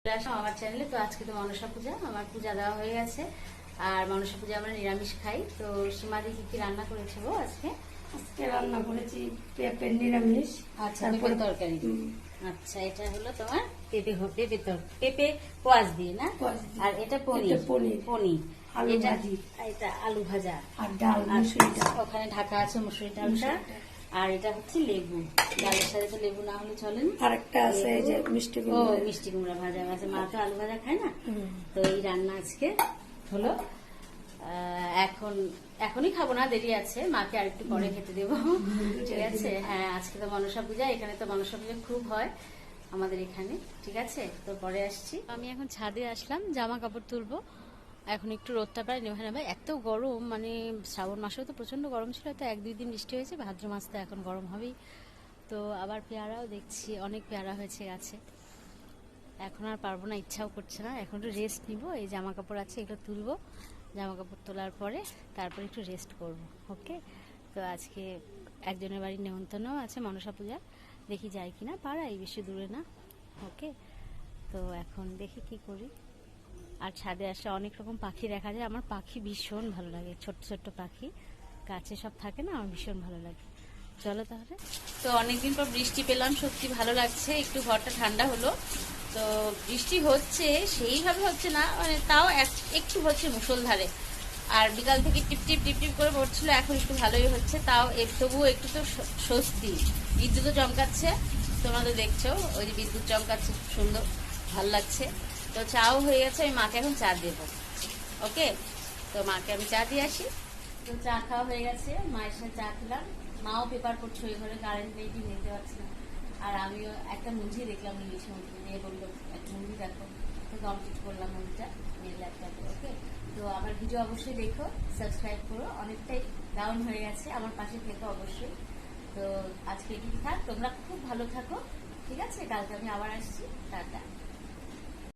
আমার চ্যানেলে। তো আজকে তো মনসা পূজা, আমার পূজা দেওয়া হয়ে গেছে। আর মনসা পূজা আমরা নিরামিষ খাই। তো সীমাদি কি রান্না করেছে গো আজকে? আজকে রান্না করেছি পেঁপের নিরামিষ। আচ্ছা, পেঁপের তরকারি। আচ্ছা, এটা হলো তোমার পেঁপে কোয়াশ দিয়ে না? আর এটা পনির। এটা আলু ভাজা আর ডাল, মুসুরি ডাল। ওখানে ঢাকা আছে মুসুরি ডালটা। আর এটা হচ্ছে লেবু, ডালের সাথে তো লেবু না হলে চলে না। আর একটা আছে এই যে মিষ্টি ও কুমড়া। মিষ্টি কুমড়া ভাজা আছে, মা তো আলু ভাজা খায় না। তো এই রান্না আজকে হলো। এখনই খাবো না, দেরি আছে, মাকে আর একটু পরে খেতে দেবো। ঠিক আছে। হ্যাঁ, আজকে তো মনসা পূজা, এখানে তো মনসা পূজা খুব হয় আমাদের এখানে। ঠিক আছে, তো পরে আসছি। আমি এখন ছাদে আসলাম, জামা কাপড় তুলবো। এখন একটু রোদটা প্রায় নেমে নেবে, এত গরম, মানে শ্রাবণ মাসেও তো প্রচন্ড গরম ছিল, তো 1-2 দিন বৃষ্টি হয়েছে, ভাদ্র মাস তো এখন গরম হবেই। তো আবার পেয়ারাও দেখছি, অনেক পেয়ারা হয়েছে গাছে। এখন আর পারবো না, ইচ্ছাও করছে না, এখন একটু রেস্ট নিব। এই জামা কাপড় আছে, এগুলো তুলবো, জামা কাপড় তোলার পরে তারপরে একটু রেস্ট করব। ওকে। তো আজকে একজনের বাড়ির নেমন্তন্নও আছে মনসা পূজা, দেখি যাই কিনা, পাড়াই, বেশি দূরে না। ওকে। তো এখন দেখি কি করি। আর ছাদে আসলে অনেক রকম পাখি দেখা যায়, আমার পাখি ভীষণ ভালো লাগে, ছোট্ট ছোট্ট পাখি গাছে সব থাকে না, আমার ভীষণ ভালো লাগে। চলো তাহলে। তো অনেকদিন পর বৃষ্টি পেলাম, সত্যি ভালো লাগছে, একটু ঘরটা ঠান্ডা হলো। তো বৃষ্টি হচ্ছে, সেইভাবে হচ্ছে না, মানে তাও একটু হচ্ছে মুষলধারে। আর বিকাল থেকে টিপ টিপ টিপ টিপ করে পড়ছিল, এখন একটু ভালোই হচ্ছে, তাও তবুও একটু তো স্বস্তি। বিদ্যুৎও চমকাচ্ছে, তোমরা তো দেখছো, ওই যে বিদ্যুৎ চমকাচ্ছে, খুব সুন্দর, ভাল লাগছে। তো চাও হয়ে গেছে, আমি মাকে এখন চা দেবো। ওকে। তো মাকে আমি চা দিয়ে আসি। তো চা খাওয়া হয়ে গেছে, মায়ের সাথে চা খেলাম। মাও পেপার পড়ছে, ওই ঘরে কারেন্ট নেই, নিতে পারছি না। আর আমিও একটা মুভি দেখলাম, ইংলিশ মুভি, নিয়ে বললো একটা মুভি দেখো। তো কমপ্লিট করলাম মুভিটা মেয়ের ল্যাপটপে। ওকে। তো আমার ভিডিও অবশ্যই দেখো, সাবস্ক্রাইব করো, অনেকটাই ডাউন হয়ে গেছে, আমার পাশে থেকো অবশ্যই। তো আজকে এটুকু থাক, তোমরা খুব ভালো থাকো। ঠিক আছে, কালকে আমি আবার আসছি। টাটা।